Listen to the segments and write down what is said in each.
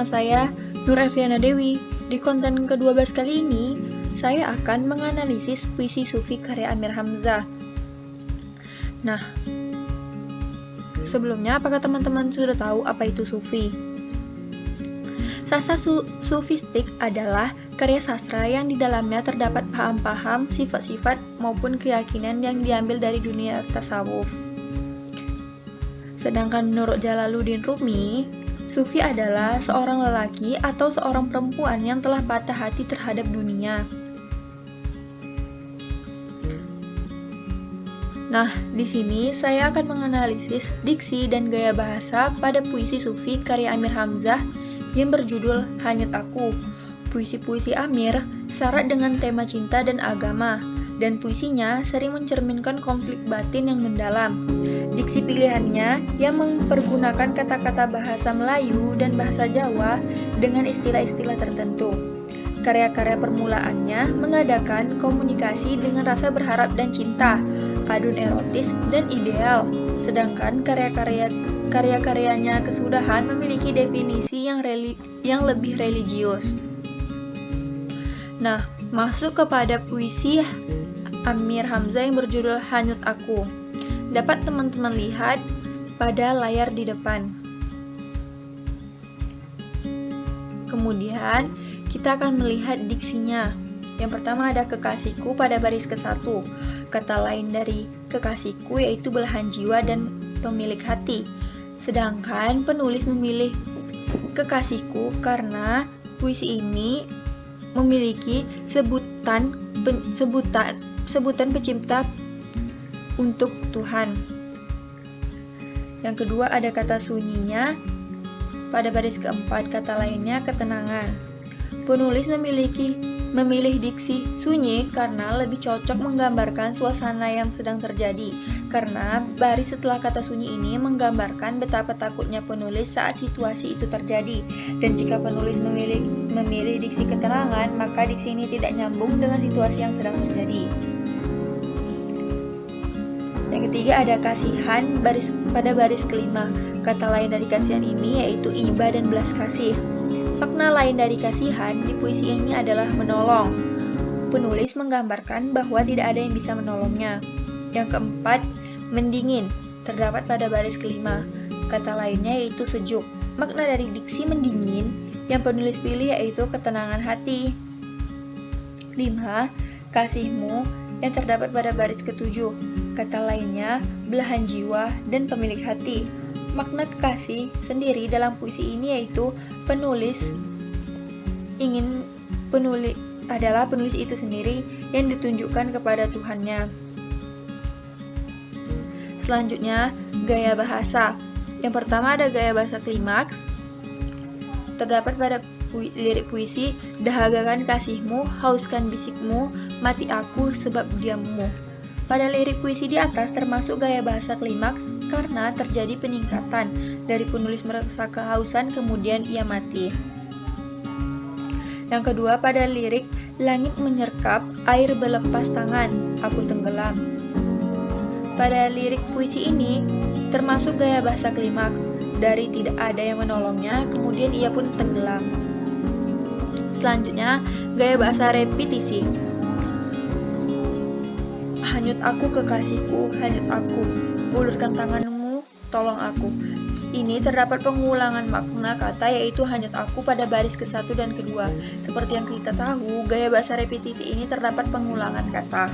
saya, Nur Eviana Dewi. Di konten ke-12 kali ini, saya akan menganalisis puisi Sufi karya Amir Hamzah. Nah, sebelumnya apakah teman-teman sudah tahu apa itu Sufi? Sastra sufistik adalah karya sastra yang di dalamnya terdapat paham-paham, sifat-sifat, maupun keyakinan yang diambil dari dunia tasawuf. Sedangkan menurut Jalaluddin Rumi, Sufi adalah seorang lelaki atau seorang perempuan yang telah patah hati terhadap dunia. Nah, di sini saya akan menganalisis diksi dan gaya bahasa pada puisi Sufi karya Amir Hamzah yang berjudul Hanyut Aku. Puisi-puisi Amir syarat dengan tema cinta dan agama, dan puisinya sering mencerminkan konflik batin yang mendalam. Diksi pilihannya yang mempergunakan kata-kata bahasa Melayu dan bahasa Jawa dengan istilah-istilah tertentu. Karya-karya permulaannya mengadakan komunikasi dengan rasa berharap dan cinta, adun erotis dan ideal, sedangkan karya-karyanya kesudahan memiliki definisi yang lebih religius. Nah, masuk kepada puisi Amir Hamzah yang berjudul Hanyut Aku. Dapat teman-teman lihat pada layar di depan. Kemudian, kita akan melihat diksinya. Yang pertama ada kekasihku pada baris ke-1. Kata lain dari kekasihku yaitu belahan jiwa dan pemilik hati. Sedangkan penulis memilih kekasihku karena puisi ini memiliki sebutan pencipta untuk Tuhan. Yang kedua ada kata sunyinya. Pada baris ke-4 kata lainnya ketenangan. Penulis memilih diksi sunyi karena lebih cocok menggambarkan suasana yang sedang terjadi. Karena baris setelah kata sunyi ini menggambarkan betapa takutnya penulis saat situasi itu terjadi. Dan jika penulis memilih diksi keterangan, maka diksi ini tidak nyambung dengan situasi yang sedang terjadi. Yang ketiga ada kasihan pada baris ke-5. Kata lain dari kasihan ini yaitu iba dan belas kasih. Makna lain dari kasihan di puisi ini adalah menolong. Penulis menggambarkan bahwa tidak ada yang bisa menolongnya. Yang keempat, mendingin, terdapat pada baris ke-5. Kata lainnya yaitu sejuk. Makna dari diksi mendingin yang penulis pilih yaitu ketenangan hati. 5. Kasihmu yang terdapat pada baris ke-7. Kata lainnya, belahan jiwa dan pemilik hati. Makna kekasih sendiri dalam puisi ini yaitu penulis itu sendiri yang ditunjukkan kepada Tuhannya. Selanjutnya, gaya bahasa. Yang pertama ada gaya bahasa klimaks. Terdapat pada lirik puisi, dahagakan kasihmu, hauskan bisikmu, mati aku sebab diammu. Pada lirik puisi di atas termasuk gaya bahasa klimaks karena terjadi peningkatan dari penulis merasa kehausan kemudian ia mati. Yang kedua pada lirik langit menyerkap, air berlepas tangan, aku tenggelam. Pada lirik puisi ini termasuk gaya bahasa klimaks dari tidak ada yang menolongnya kemudian ia pun tenggelam. Selanjutnya gaya bahasa repetisi. Hanyut aku kekasihku, hanyut aku, ulurkan tanganmu, tolong aku. Ini terdapat pengulangan makna kata yaitu hanyut aku pada baris ke-1 dan ke-2. Seperti yang kita tahu, gaya bahasa repetisi ini terdapat pengulangan kata.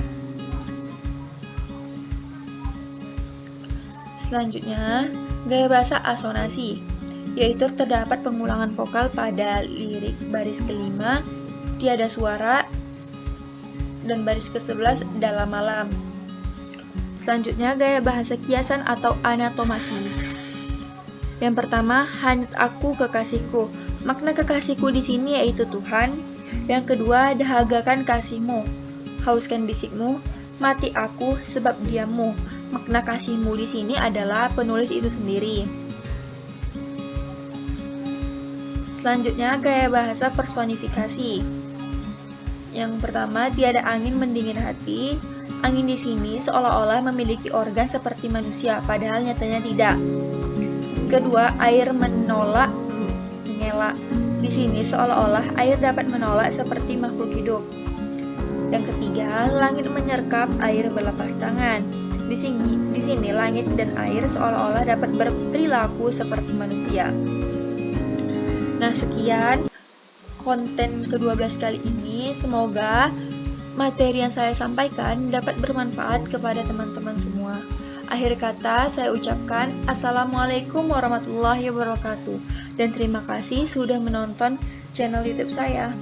Selanjutnya, gaya bahasa asonasi, yaitu terdapat pengulangan vokal pada lirik baris ke-5, tiada suara, dan baris ke-11 dalam malam. Selanjutnya gaya bahasa kiasan atau anatomasi. Yang pertama, hanyut aku kekasihku. Makna kekasihku di sini yaitu Tuhan. Yang kedua, dahagakan kasihmu, hauskan bisikmu, mati aku sebab diammu. Makna kasihmu di sini adalah penulis itu sendiri. Selanjutnya gaya bahasa personifikasi. Yang pertama, tiada angin mendingin hati. Angin di sini seolah-olah memiliki organ seperti manusia, padahal nyatanya tidak. Kedua, air menolak mengelak. Di sini seolah-olah air dapat menolak seperti makhluk hidup. Yang ketiga, langit menyerkap, air berlepas tangan. Di sini langit dan air seolah-olah dapat berperilaku seperti manusia. Nah, sekian konten ke-12 kali ini. Semoga materi yang saya sampaikan dapat bermanfaat kepada teman-teman semua. Akhir kata, saya ucapkan Assalamualaikum warahmatullahi wabarakatuh. Dan terima kasih sudah menonton channel YouTube saya.